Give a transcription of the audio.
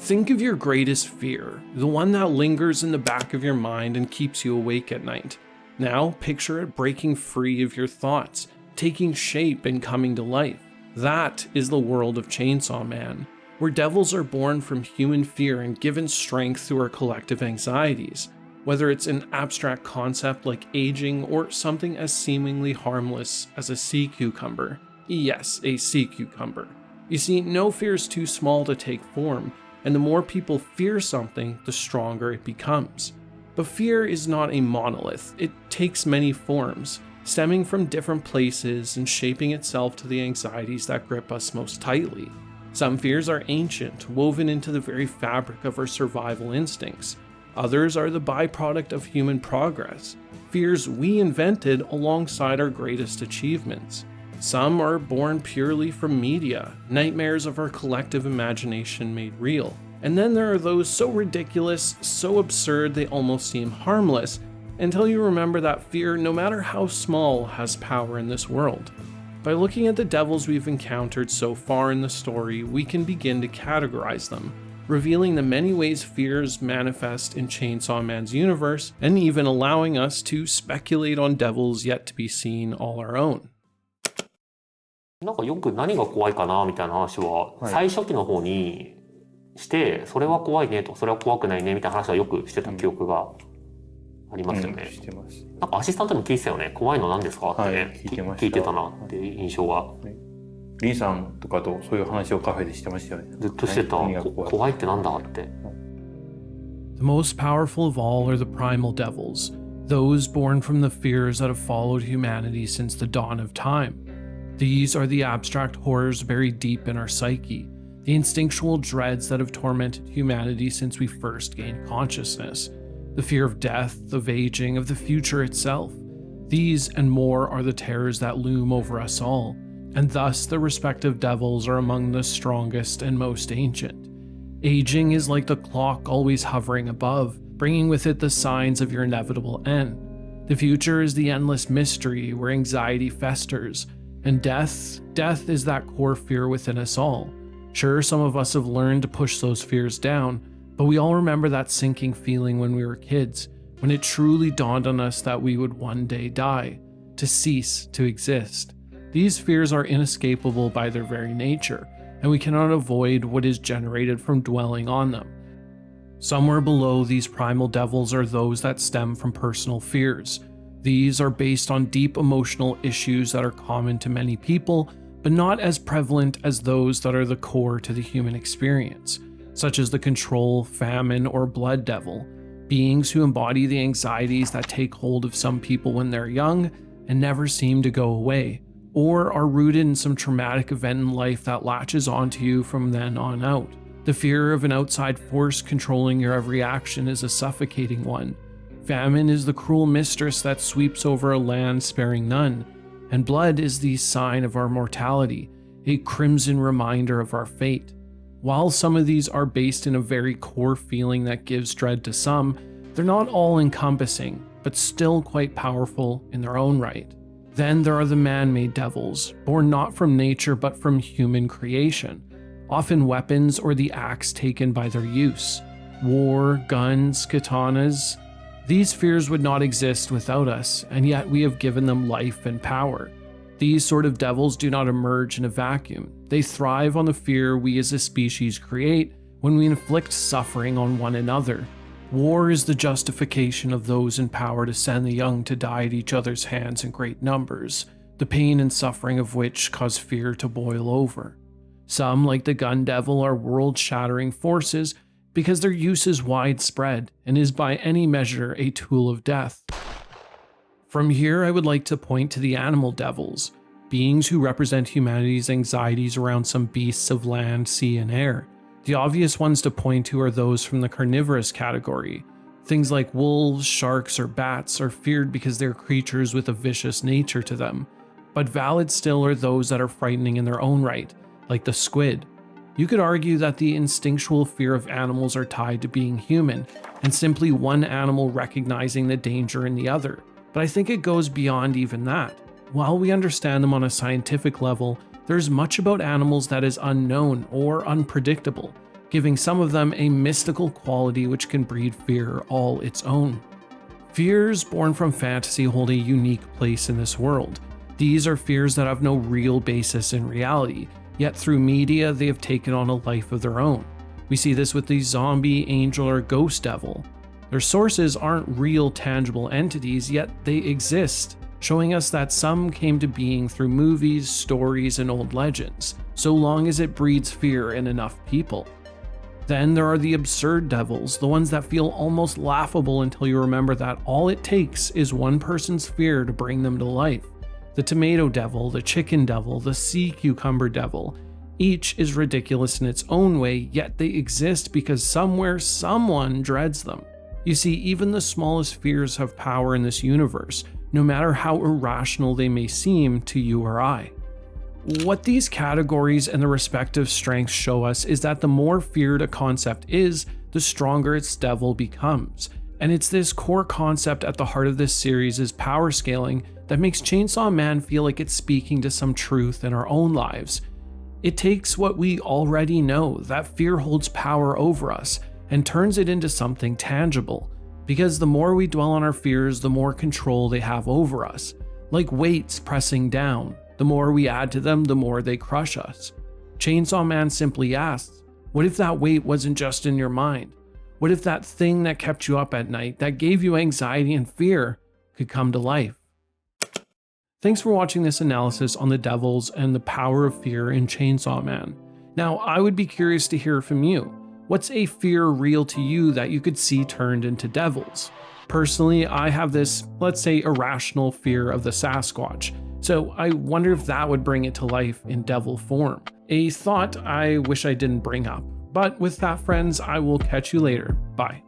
Think of your greatest fear, the one that lingers in the back of your mind and keeps you awake at night. Now picture it breaking free of your thoughts, taking shape and coming to life. That is the world of Chainsaw Man, where devils are born from human fear and given strength through our collective anxieties, whether it's an abstract concept like aging or something as seemingly harmless as a sea cucumber. Yes, a sea cucumber. You see, no fear is too small to take form, and the more people fear something, the stronger it becomes. But fear is not a monolith. It takes many forms, stemming from different places and shaping itself to the anxieties that grip us most tightly. Some fears are ancient, woven into the very fabric of our survival instincts. Others are the byproduct of human progress, fears we invented alongside our greatest achievements. Some are born purely from media, nightmares of our collective imagination made real. And then there are those so ridiculous, so absurd they almost seem harmless, until you remember that fear, no matter how small, has power in this world. By looking at the devils we've encountered so far in the story, we can begin to categorize them, revealing the many ways fears manifest in Chainsaw Man's universe, and even allowing us to speculate on devils yet to be seen all our own. なんかよく何が怖いかなみたいな話は最初期の方にして、それは怖いねとそれは怖くないねみたいな話はよくしてた記憶がありますよね。してます。なんかアシスタントにも聞いてたよね。怖いの何ですかってね、聞いてたなっていう印象が。リンさんとかとそういう話をカフェでしてましたよね。ずっとしてた。怖いってなんだって。The most powerful of all are the primal devils, those born from the fears that have followed humanity since the dawn of time. These are the abstract horrors buried deep in our psyche, the instinctual dreads that have tormented humanity since we first gained consciousness, the fear of death, of aging, of the future itself. These and more are the terrors that loom over us all, and thus the respective devils are among the strongest and most ancient. Aging is like the clock always hovering above, bringing with it the signs of your inevitable end. The future is the endless mystery where anxiety festers, and death is that core fear within us all. Sure, some of us have learned to push those fears down, but we all remember that sinking feeling when we were kids, when it truly dawned on us that we would one day die, to cease to exist. These fears are inescapable by their very nature, and we cannot avoid what is generated from dwelling on them. Somewhere below these primal devils are those that stem from personal fears. These are based on deep emotional issues that are common to many people, but not as prevalent as those that are the core to the human experience, such as the control, famine, or blood devil, beings who embody the anxieties that take hold of some people when they're young and never seem to go away, or are rooted in some traumatic event in life that latches onto you from then on out. The fear of an outside force controlling your every action is a suffocating one. Famine is the cruel mistress that sweeps over a land sparing none, and blood is the sign of our mortality, a crimson reminder of our fate. While some of these are based in a very core feeling that gives dread to some, they're not all encompassing, but still quite powerful in their own right. Then there are the man-made devils, born not from nature but from human creation, often weapons or the axe taken by their use. War, guns, katanas. These fears would not exist without us, and yet we have given them life and power. These sort of devils do not emerge in a vacuum. They thrive on the fear we as a species create when we inflict suffering on one another. War is the justification of those in power to send the young to die at each other's hands in great numbers, the pain and suffering of which cause fear to boil over. Some, like the gun devil, are world-shattering forces because their use is widespread and is by any measure a tool of death. From here, I would like to point to the animal devils, beings who represent humanity's anxieties around some beasts of land, sea, and air. The obvious ones to point to are those from the carnivorous category. Things like wolves, sharks, or bats are feared because they're creatures with a vicious nature to them, but valid still are those that are frightening in their own right, like the squid. You could argue that the instinctual fear of animals are tied to being human, and simply one animal recognizing the danger in the other, but I think it goes beyond even that. While we understand them on a scientific level, there's much about animals that is unknown or unpredictable. giving some of them a mystical quality which can breed fear all its own. Fears born from fantasy hold a unique place in this world. These are fears that have no real basis in reality, yet through media they have taken on a life of their own. We see this with the zombie, angel, or ghost devil. Their sources aren't real tangible entities, yet they exist, showing us that some came to being through movies, stories, and old legends, so long as it breeds fear in enough people. Then there are the absurd devils, the ones that feel almost laughable until you remember that all it takes is one person's fear to bring them to life. The tomato devil, the chicken devil, the sea cucumber devil. Each is ridiculous in its own way, yet they exist because somewhere someone dreads them. You see, even the smallest fears have power in this universe, no matter how irrational they may seem to you or I. What these categories and the respective strengths show us is that the more feared a concept is, the stronger its devil becomes. And it's this core concept at the heart of this series' power scaling that makes Chainsaw Man feel like it's speaking to some truth in our own lives. It takes what we already know, that fear holds power over us, and turns it into something tangible. Because the more we dwell on our fears, the more control they have over us. Like weights pressing down. The more we add to them, the more they crush us. Chainsaw Man simply asks, what if that weight wasn't just in your mind? What if that thing that kept you up at night, that gave you anxiety and fear, could come to life? Thanks for watching this analysis on the devils and the power of fear in Chainsaw Man. Now, I would be curious to hear from you. What's a fear real to you that you could see turned into devils? Personally, I have this, let's say, irrational fear of the Sasquatch. So I wonder if that would bring it to life in devil form. A thought I wish I didn't bring up. But with that, friends, I will catch you later. Bye.